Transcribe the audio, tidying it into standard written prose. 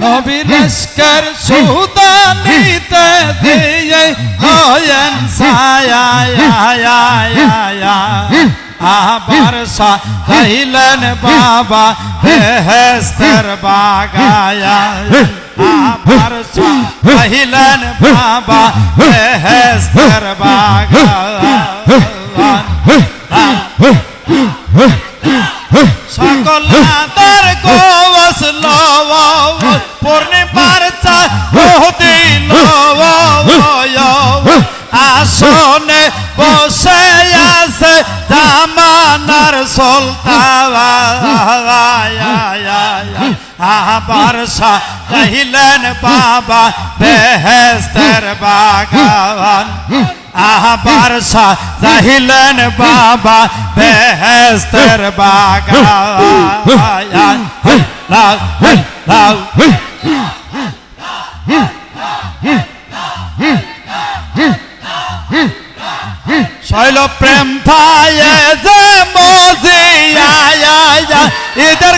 নবীর লস্কর সুদানিতে দিয়ে নয়ন ছায়া আবার সাইলেন বাবা বেহেশতের বাগায়া আবার সাইলেন বাবা বেহেশতের বাগান সকল আদর গোস লও পূর্ণিমার দিল আসনে বসে আছে জামানার সুলতান আবার সাইলেন বাবা বেহেশতের বাগান আবার সাইলেন বাবা বেহেশতের বাগান লাল লাল শৈল প্রেম ভাইয়ে যে মজিয়া ইদের